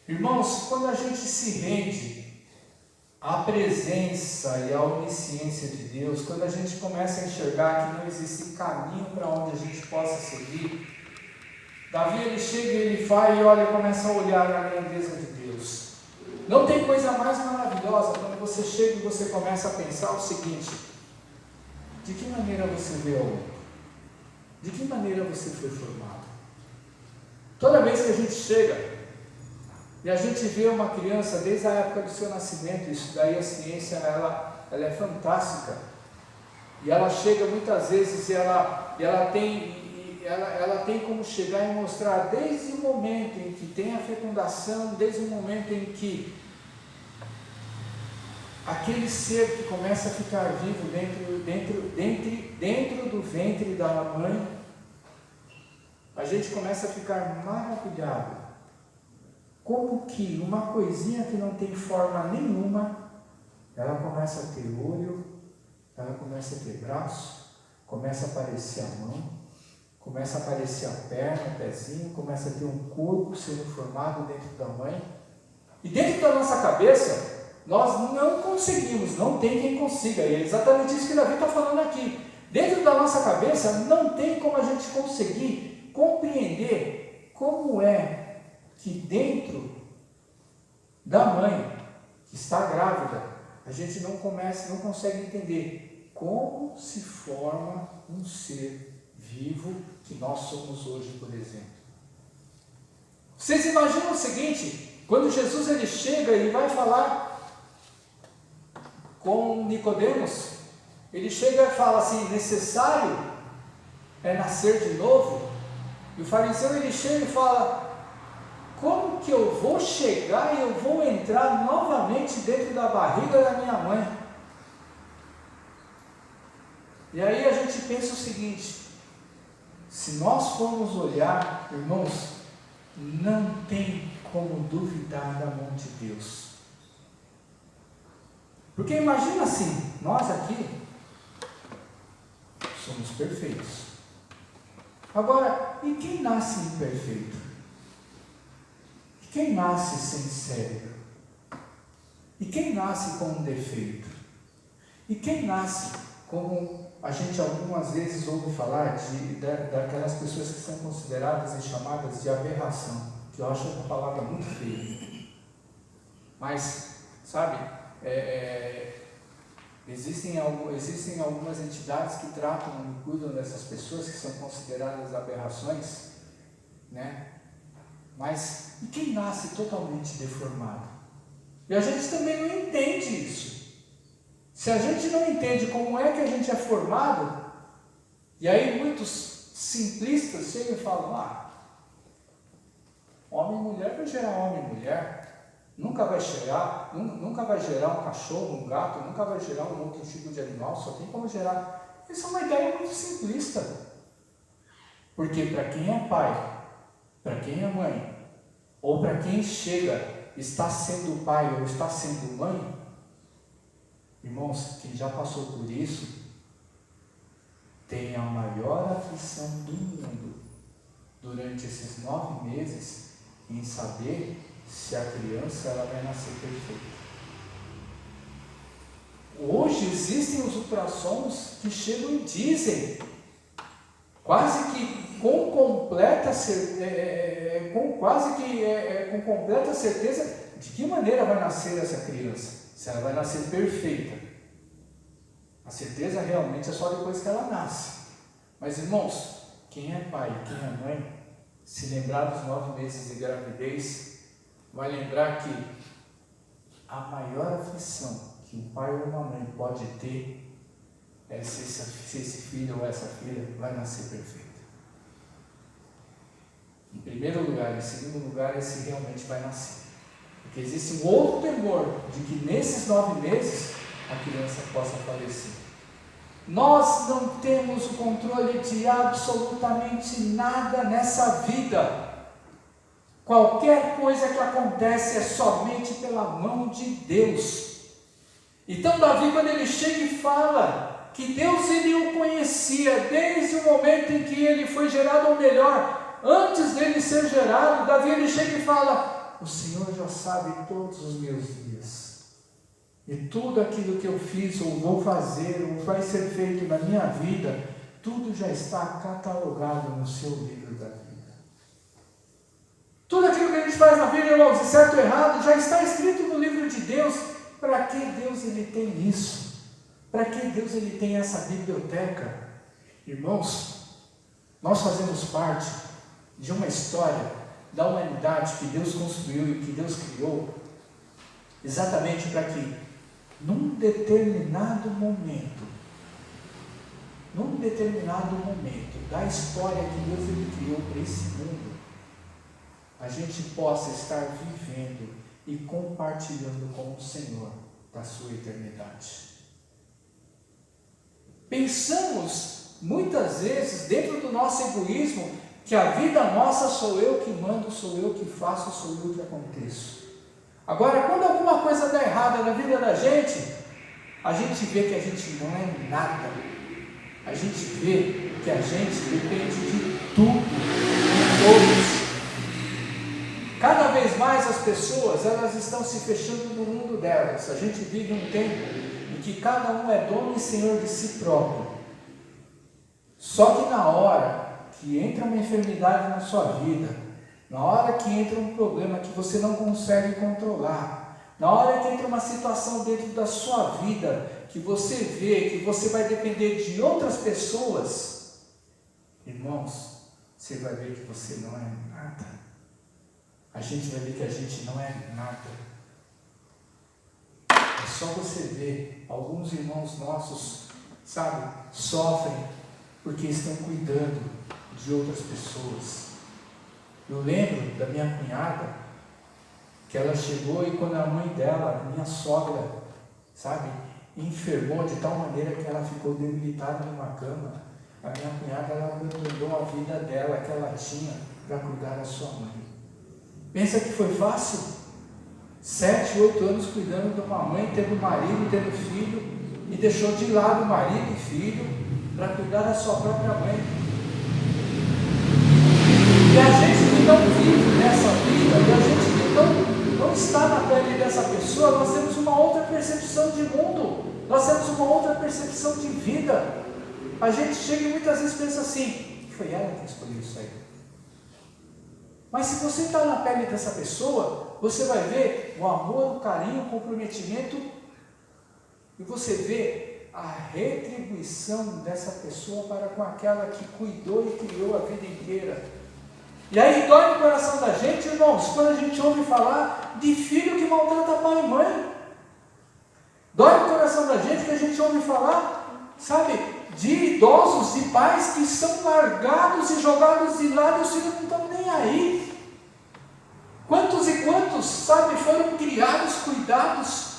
Irmãos, quando a gente se rende à presença e à onisciência de Deus, quando a gente começa a enxergar que não existe caminho para onde a gente possa seguir, Davi, ele chega e ele vai e olha, começa a olhar a grandeza de Deus. Não tem coisa mais maravilhosa quando você chega e você começa a pensar o seguinte: de que maneira você vê ao outro? De que maneira você foi formado? Toda vez que a gente chega e a gente vê uma criança desde a época do seu nascimento, isso daí a ciência ela é fantástica, e ela chega muitas vezes e ela tem como chegar e mostrar desde o momento em que tem a fecundação, desde o momento em que aquele ser que começa a ficar vivo dentro do ventre da mãe, a gente começa a ficar maravilhado. Como que uma coisinha que não tem forma nenhuma, ela começa a ter olho, ela começa a ter braço, começa a aparecer a mão, começa a aparecer a perna, o pezinho, começa a ter um corpo sendo formado dentro da mãe. E dentro da nossa cabeça, nós não conseguimos, não tem quem consiga. E é exatamente isso que Davi está falando aqui. Dentro da nossa cabeça, não tem como a gente conseguir compreender como é que dentro da mãe que está grávida, a gente não consegue entender como se forma um ser vivo que nós somos hoje, por exemplo. Vocês imaginam o seguinte: quando Jesus ele chega e vai falar com Nicodemos, ele chega e fala assim: necessário é nascer de novo. E o fariseu ele chega e fala: como que eu vou chegar e eu vou entrar novamente dentro da barriga da minha mãe? E aí a gente pensa o seguinte: se nós formos olhar, irmãos, não tem como duvidar da mão de Deus. Porque imagina assim, nós aqui somos perfeitos. Agora, e quem nasce imperfeito? E quem nasce sem cérebro? E quem nasce com um defeito? E quem nasce como a gente algumas vezes ouve falar daquelas pessoas que são consideradas e chamadas de aberração, que eu acho uma palavra muito feia. Mas, sabe, existem algumas entidades que tratam e cuidam dessas pessoas que são consideradas aberrações, né? Mas e quem nasce totalmente deformado? E a gente também não entende isso. Se a gente não entende como é que a gente é formado, e aí muitos simplistas chegam e falam: homem e mulher vai gerar homem e mulher, nunca vai gerar um cachorro, um gato, nunca vai gerar um outro tipo de animal, só tem como gerar. Isso é uma ideia muito simplista. Porque para quem é pai, para quem é mãe, ou para quem chega, está sendo pai ou está sendo mãe, irmãos, quem já passou por isso, tem a maior aflição do mundo durante esses 9 meses em saber se a criança ela vai nascer perfeita. Hoje existem os ultrassons que chegam e dizem, quase que com completa certeza, de que maneira vai nascer essa criança. Se ela vai nascer perfeita. A certeza realmente é só depois que ela nasce. Mas irmãos, quem é pai, quem é mãe, se lembrar dos 9 meses de gravidez, vai lembrar que a maior aflição que um pai ou uma mãe pode ter é se esse filho ou essa filha vai nascer perfeito. Em primeiro lugar, em segundo lugar, é se realmente vai nascer. Porque existe um outro temor de que nesses 9 meses a criança possa falecer. Nós não temos o controle de absolutamente nada nessa vida. Qualquer coisa que acontece é somente pela mão de Deus. Então Davi, quando ele chega e fala que Deus ele o conhecia desde o momento em que ele foi gerado, ou melhor, antes dele ser gerado, Davi ele chega e fala: o Senhor já sabe todos os meus dias. E tudo aquilo que eu fiz, ou vou fazer, ou vai ser feito na minha vida, tudo já está catalogado no seu livro da vida. Tudo aquilo que a gente faz na vida, irmãos, de certo ou errado, já está escrito no livro de Deus. Para que Deus ele tem isso? Para que Deus ele tem essa biblioteca? Irmãos, nós fazemos parte de uma história da humanidade que Deus construiu e que Deus criou, exatamente para que num determinado momento da história que Deus ele criou para esse mundo, a gente possa estar vivendo e compartilhando com o Senhor da sua eternidade. Pensamos muitas vezes dentro do nosso egoísmo que a vida nossa sou eu que mando, sou eu que faço, sou eu que aconteço. Agora, quando alguma coisa dá errada na vida da gente, a gente vê que a gente não é nada. A gente vê que a gente depende de tudo, de todos. Cada vez mais as pessoas, elas estão se fechando no mundo delas. A gente vive um tempo em que cada um é dono e senhor de si próprio. Só que na hora que entra uma enfermidade na sua vida, na hora que entra um problema que você não consegue controlar, na hora que entra uma situação dentro da sua vida, que você vê que você vai depender de outras pessoas, irmãos, você vai ver que você não é nada. A gente vai ver que a gente não é nada. É só você ver, alguns irmãos nossos, sabe, sofrem porque estão cuidando de outras pessoas. Eu lembro da minha cunhada, que ela chegou e quando a mãe dela, a minha sogra, sabe, enfermou de tal maneira que ela ficou debilitada numa cama, a minha cunhada, ela abandonou a vida dela, que ela tinha, para cuidar da sua mãe. Pensa que foi fácil? 7, 8 anos cuidando de uma mãe, tendo marido, tendo filho, e deixou de lado marido e filho, para cuidar da sua própria mãe. E a gente que não vive nessa vida, e a gente que não está na pele dessa pessoa, nós temos uma outra percepção de mundo, nós temos uma outra percepção de vida. A gente chega e muitas vezes pensa assim: foi ela que escolheu isso aí. Mas se você está na pele dessa pessoa, você vai ver o amor, o carinho, o comprometimento, e você vê a retribuição dessa pessoa para com aquela que cuidou e criou a vida inteira. E aí dói no coração da gente, irmãos, quando a gente ouve falar de filho que maltrata pai e mãe. Dói no coração da gente que a gente ouve falar, sabe, de idosos, de pais que são largados e jogados de lado e os filhos não estão nem aí. Quantos e quantos, sabe, foram criados, cuidados,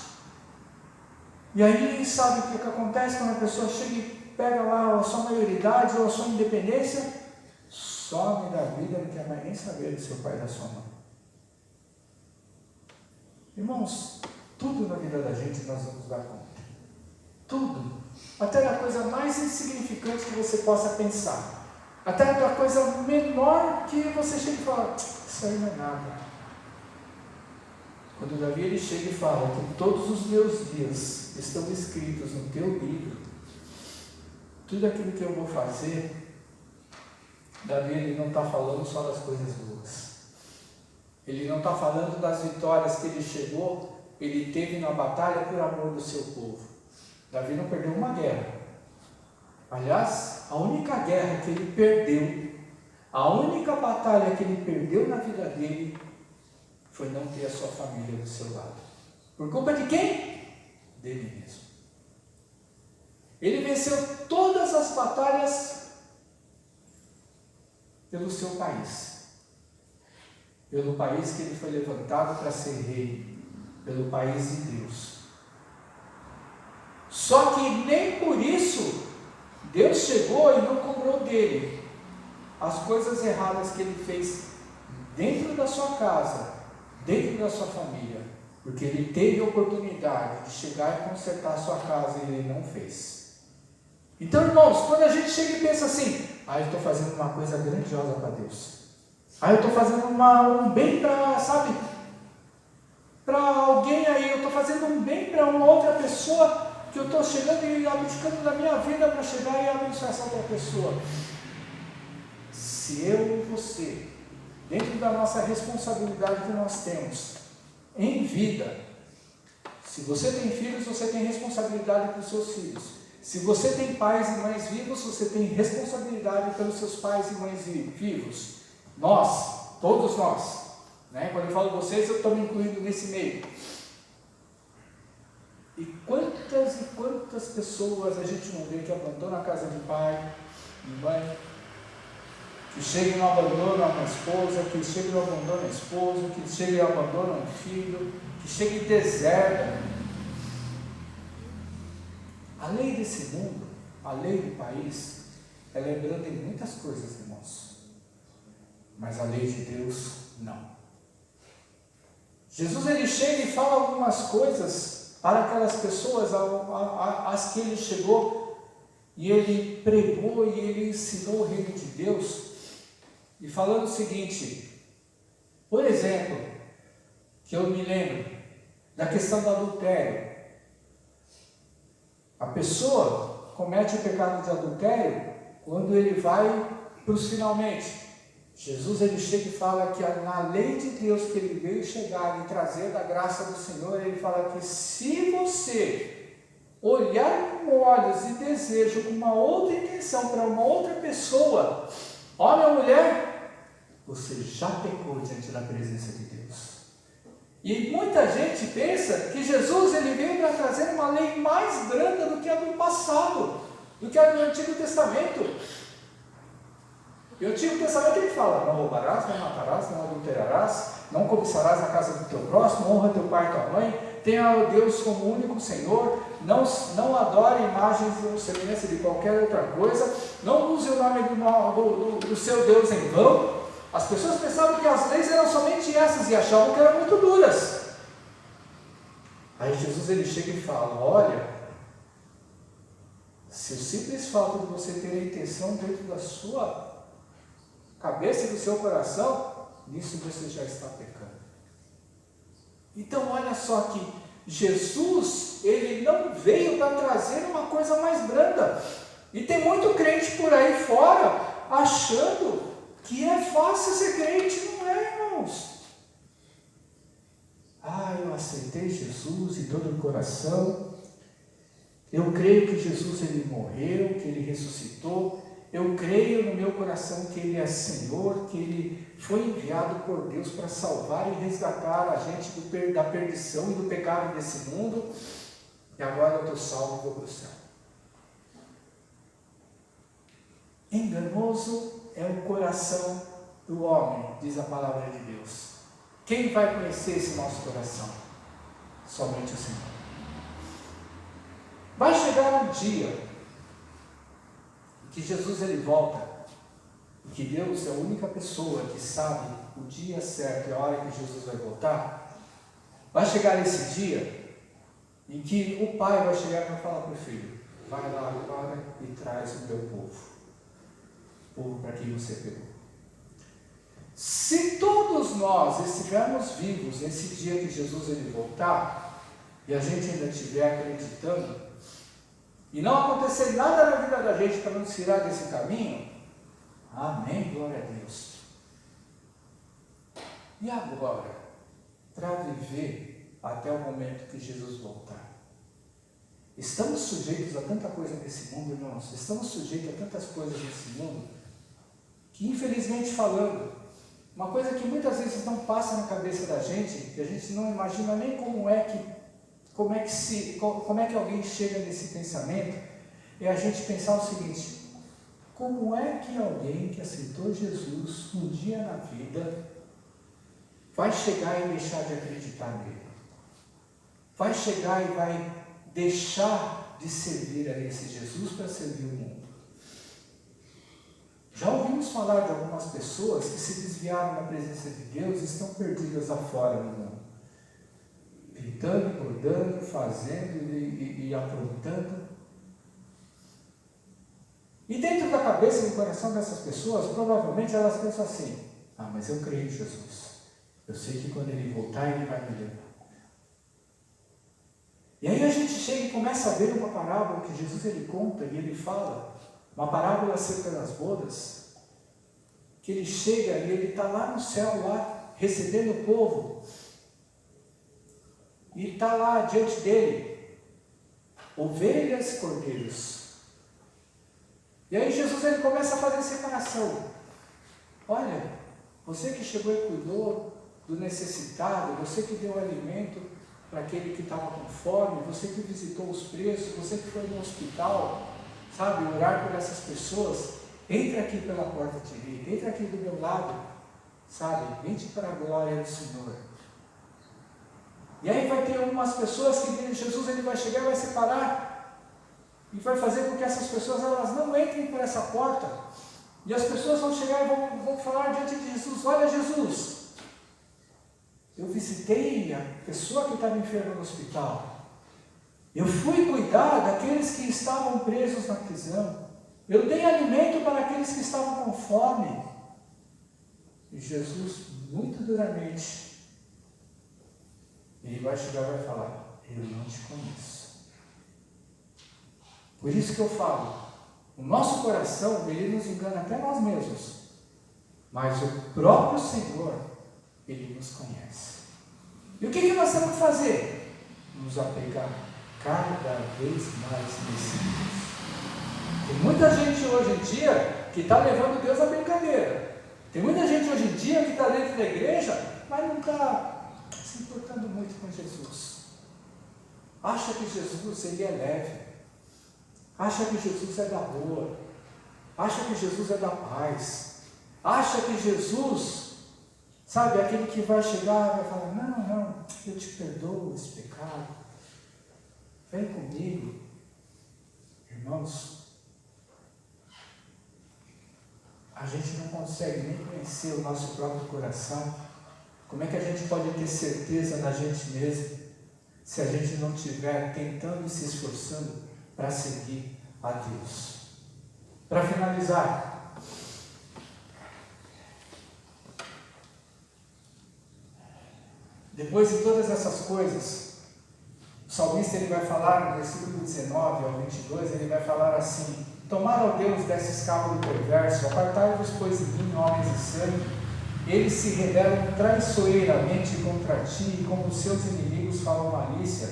e aí ninguém sabe o que acontece quando a pessoa chega e pega lá a sua maioridade ou a sua independência, some da vida, não quer mais nem saber do seu pai e da sua mãe. Irmãos, tudo na vida da gente nós vamos dar conta. Tudo. Até da coisa mais insignificante que você possa pensar. Até da coisa menor que você chega e fala: isso aí não é nada. Quando Davi ele chega e fala que todos os meus dias estão escritos no teu livro, tudo aquilo que eu vou fazer, Davi ele não está falando só das coisas boas. Ele não está falando das vitórias que ele chegou, ele teve na batalha por amor do seu povo. Davi não perdeu uma guerra. Aliás, a única guerra que ele perdeu A única batalha que ele perdeu na vida dele foi não ter a sua família do seu lado. Por culpa de quem? Dele mesmo. Ele venceu todas as batalhas pelo seu país. Pelo país que ele foi levantado para ser rei. Pelo país de Deus. Só que nem por isso Deus chegou e não cobrou dele as coisas erradas que ele fez dentro da sua casa, dentro da sua família, porque ele teve a oportunidade de chegar e consertar a sua casa e ele não fez. Então, irmãos, quando a gente chega e pensa assim, eu estou fazendo uma coisa grandiosa para Deus, eu estou fazendo um bem para, para alguém aí, eu estou fazendo um bem para uma outra pessoa, que eu estou chegando e abdicando da minha vida para chegar e abençoar essa outra pessoa. Se eu e você, dentro da nossa responsabilidade que nós temos em vida, se você tem filhos, você tem responsabilidade com os seus filhos. Se você tem pais e mães vivos, você tem responsabilidade pelos seus pais e mães vivos. Nós, todos nós, quando eu falo vocês, eu estou me incluindo nesse meio. E quantas pessoas a gente não vê que abandonam a casa de pai e mãe, que chegam e não abandonam uma esposa, que chegam e não abandonam a esposa, que chegam e abandonam um filho, que chegam e desertam. A lei desse mundo, a lei do país, ela é branda em muitas coisas, irmãos, mas a lei de Deus, não. Jesus, ele chega e fala algumas coisas para aquelas pessoas às que ele chegou, e ele pregou e ele ensinou o reino de Deus, e falando o seguinte, por exemplo, que eu me lembro da questão do adultério. A pessoa comete o pecado de adultério quando ele vai para os finalmente. Jesus, ele chega e fala que na lei de Deus que ele veio chegar e trazer da graça do Senhor, ele fala que se você olhar com olhos e desejo, com uma outra intenção para uma outra pessoa, homem ou mulher, você já pecou diante da presença de Deus. E muita gente pensa que Jesus, ele veio para trazer uma lei mais branda do que a do passado, do que a do Antigo Testamento. E o Antigo Testamento ele fala, não roubarás, não matarás, não adulterarás, não cobiçarás a casa do teu próximo, honra teu pai e tua mãe, tenha Deus como único Senhor, não adore imagens ou semelhança de qualquer outra coisa, não use o nome do seu Deus em vão. As pessoas pensavam que as leis eram somente essas e achavam que eram muito duras. Aí Jesus, ele chega e fala, olha, se o simples fato de você ter a intenção dentro da sua cabeça e do seu coração, nisso você já está pecando. Então olha só que Jesus, ele não veio para trazer uma coisa mais branda. E tem muito crente por aí fora achando que é fácil ser crente. Não é, irmãos. Eu aceitei Jesus de todo o coração, eu creio que Jesus, ele morreu, que ele ressuscitou, eu creio no meu coração que ele é Senhor, que ele foi enviado por Deus para salvar e resgatar a gente da perdição e do pecado desse mundo, e agora eu estou salvo e vou para o céu. Enganoso é o coração do homem, diz a palavra de Deus. Quem vai conhecer esse nosso coração? Somente o Senhor. Vai chegar um dia que Jesus, ele volta, e que Deus é a única pessoa que sabe o dia certo e a hora que Jesus vai voltar. Vai chegar esse dia em que o pai vai chegar para falar para o filho, vai lá agora e traz o teu povo para quem você pegou. Se todos nós estivermos vivos nesse dia que Jesus, ele voltar, e a gente ainda estiver acreditando, e não acontecer nada na vida da gente para nos tirar desse caminho, amém, glória a Deus. E agora, para viver até o momento que Jesus voltar? Estamos sujeitos a tanta coisa nesse mundo, irmãos, estamos sujeitos a tantas coisas nesse mundo, que infelizmente falando, uma coisa que muitas vezes não passa na cabeça da gente, que a gente não imagina nem como é que alguém chega nesse pensamento, é a gente pensar o seguinte: como é que alguém que aceitou Jesus um dia na vida vai chegar e deixar de acreditar nele? Vai chegar e vai deixar de servir a esse Jesus para servir o mundo? Já ouvimos falar de algumas pessoas que se desviaram da presença de Deus e estão perdidas afora no mundo, pintando, bordando, fazendo e aprontando. E dentro da cabeça e do coração dessas pessoas, provavelmente elas pensam assim: ah, mas eu creio em Jesus, eu sei que quando Ele voltar, Ele vai me levar. E aí a gente chega e começa a ver uma parábola que Jesus ele conta e ele fala, uma parábola acerca das bodas, que ele chega e ele está lá no céu, lá, recebendo o povo, e está lá diante dele, ovelhas e cordeiros. E aí Jesus ele começa a fazer separação. Olha, você que chegou e cuidou do necessitado, você que deu alimento para aquele que estava com fome, você que visitou os presos, você que foi no hospital, sabe, orar por essas pessoas, entra aqui pela porta direita, entra aqui do meu lado, sabe, entre para a glória do Senhor. E aí vai ter algumas pessoas que Jesus ele vai chegar e vai separar, e vai fazer com que essas pessoas elas não entrem por essa porta, e as pessoas vão chegar e vão falar diante de Jesus: olha Jesus, eu visitei a pessoa que estava enferma no hospital, eu fui cuidar daqueles que estavam presos na prisão, eu dei alimento para aqueles que estavam com fome. E Jesus, muito duramente, ele vai chegar e vai falar: eu não te conheço. Por isso que eu falo, o nosso coração, ele nos engana até nós mesmos, mas o próprio Senhor, ele nos conhece. E o que nós temos que fazer? Nos apegar cada vez mais nesse Deus. Tem muita gente hoje em dia que está levando Deus à brincadeira. Tem muita gente hoje em dia que está dentro da igreja, mas não está se importando muito com Jesus. Acha que Jesus ele é leve. Acha que Jesus é da boa. Acha que Jesus é da paz. Acha que Jesus, sabe, aquele que vai chegar e vai falar: não, eu te perdoo esse pecado. Vem comigo. Irmãos, a gente não consegue nem conhecer o nosso próprio coração. Como é que a gente pode ter certeza na gente mesmo, se a gente não estiver tentando e se esforçando para seguir a Deus? Para finalizar, depois de todas essas coisas, o salmista ele vai falar no versículo 19 ao 22, ele vai falar assim: tomar, ó Deus, dessa escala do perverso, apartai-vos, pois, de mim, homens de sangue. Eles se rebelam traiçoeiramente contra ti, e como os seus inimigos falam malícia.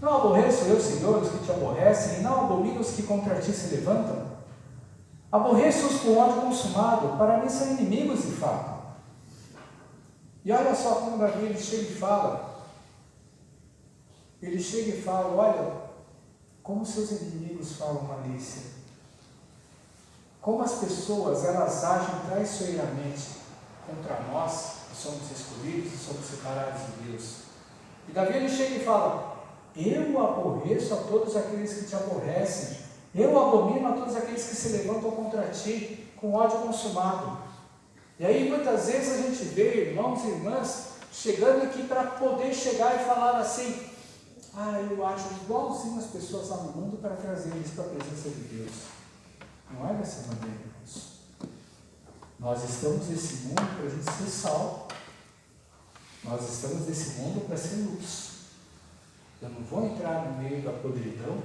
Não aborreço eu, Senhor, os que te aborrecem, e não abomino os que contra ti se levantam? Aborreço-os com ódio consumado, para mim são inimigos de fato. E olha só como Davi ele chega e fala. Ele chega e fala: olha, como seus inimigos falam malícia. Como as pessoas, elas agem traiçoeiramente contra nós, que somos escolhidos e somos separados de Deus. E Davi ele chega e fala: eu aborreço a todos aqueles que te aborrecem, eu abomino a todos aqueles que se levantam contra ti com ódio consumado. E aí muitas vezes a gente vê irmãos e irmãs chegando aqui para poder chegar e falar assim: eu acho igualzinho as pessoas lá no mundo, para trazer eles para a presença de Deus. Não é dessa maneira, irmãos. Nós estamos nesse mundo para a gente ser sal. Nós estamos nesse mundo para ser luz. Eu não vou entrar no meio da podridão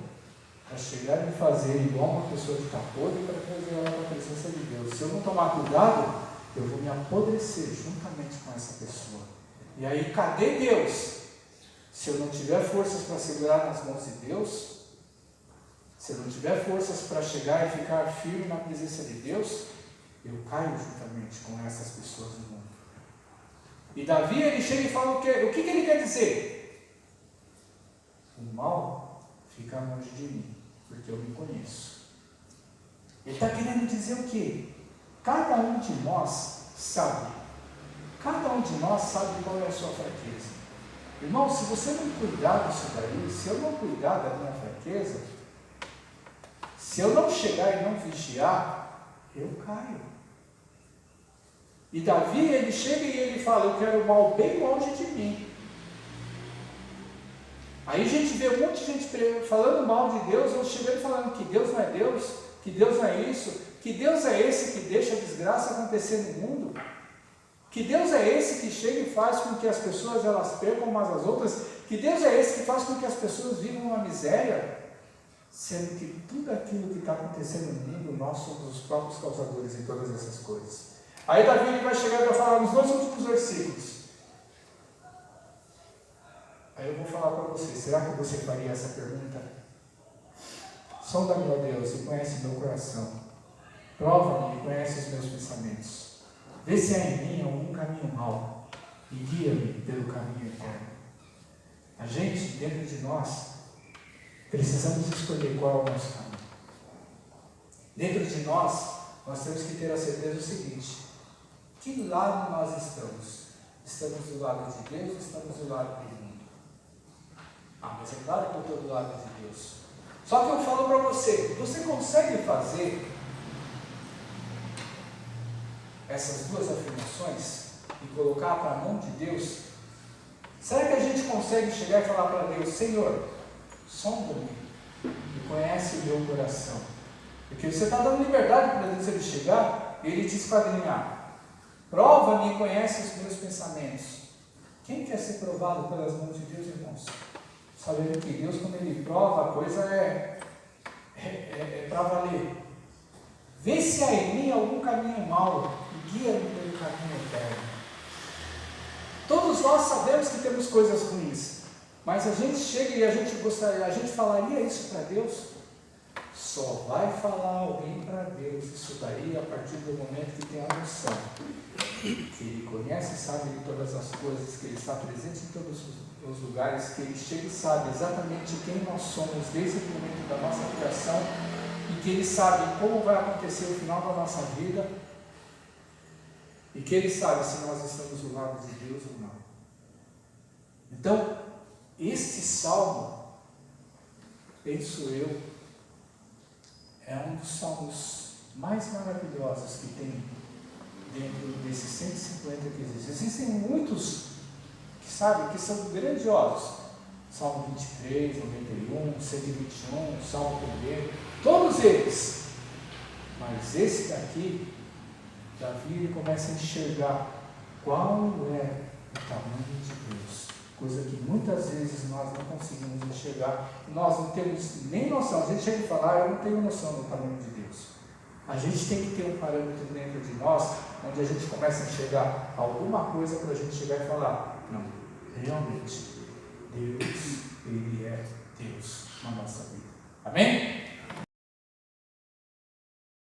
para chegar e fazer igual uma pessoa que está podre para trazer ela para a presença de Deus. Se eu não tomar cuidado, eu vou me apodrecer juntamente com essa pessoa. E aí, cadê Deus? Se eu não tiver forças para segurar nas mãos de Deus, se eu não tiver forças para chegar e ficar firme na presença de Deus, eu caio juntamente com essas pessoas no mundo. E Davi, ele chega e fala o que ele quer dizer? O mal fica longe de mim, porque eu me conheço. Ele está querendo dizer o quê? Cada um de nós sabe qual é a sua fraqueza. Irmão, se você não cuidar disso daí, se eu não cuidar da minha fraqueza, se eu não chegar e não vigiar, eu caio. E Davi, ele chega e ele fala, eu quero o mal bem longe de mim. Aí a gente vê um monte de gente falando mal de Deus, ou chegando falando que Deus não é Deus, que Deus não é isso, que Deus é esse que deixa a desgraça acontecer no mundo, que Deus é esse que chega e faz com que as pessoas elas percam umas às outras, que Deus é esse que faz com que as pessoas vivam uma miséria, sendo que tudo aquilo que está acontecendo no mundo, nós somos os próprios causadores de todas essas coisas. Aí Davi ele vai chegar e vai falar nos 2 últimos versículos. Aí eu vou falar para você, será que você faria essa pergunta? Sonda-me, ó Deus, e conhece meu coração. Prova-me e conhece os meus pensamentos. Vê se há em mim algum caminho mau e guia-me pelo caminho eterno. A gente, dentro de nós, precisamos escolher qual é o nosso caminho. Dentro de nós temos que ter a certeza do seguinte: que lado nós estamos? Estamos do lado de Deus ou estamos do lado do mundo? Mas é claro que eu estou do lado de Deus. Só que eu falo para você consegue fazer essas duas afirmações e colocar para a mão de Deus? Será que a gente consegue chegar e falar para Deus, Senhor, sonda-me e conhece o meu coração? Porque você está dando liberdade para Deus ele chegar e ele te esquadrinhar. Prova-me e conhece os meus pensamentos. Quem quer ser provado pelas mãos de Deus, irmãos? Sabendo que Deus, quando ele prova, a coisa é para valer. Vê se há em mim algum caminho mau e guia-me pelo caminho eterno. Todos nós sabemos que temos coisas ruins, mas a gente chega e a gente falaria isso para Deus? Só vai falar alguém para Deus isso daí a partir do momento que tem a noção que Ele conhece e sabe de todas as coisas, que Ele está presente em todos os lugares, que Ele chega e sabe exatamente quem nós somos desde o momento da nossa criação, e que Ele sabe como vai acontecer o final da nossa vida, e que Ele sabe se nós estamos do lado de Deus ou não. Então, este salmo, penso eu, é um dos salmos mais maravilhosos que tem dentro desses 150 que existem. Existem muitos que são grandiosos. Salmo 23, 91, 121, Salmo 1, todos eles. Mas esse daqui, Davi, ele começa a enxergar qual é o tamanho de Deus. Coisa que muitas vezes nós não conseguimos enxergar, nós não temos nem noção. A gente chega e fala, eu não tenho noção do tamanho de Deus. A gente tem que ter um parâmetro dentro de nós, onde a gente começa a enxergar alguma coisa para a gente chegar e falar, não, realmente, Deus, Ele é Deus na nossa vida. Amém?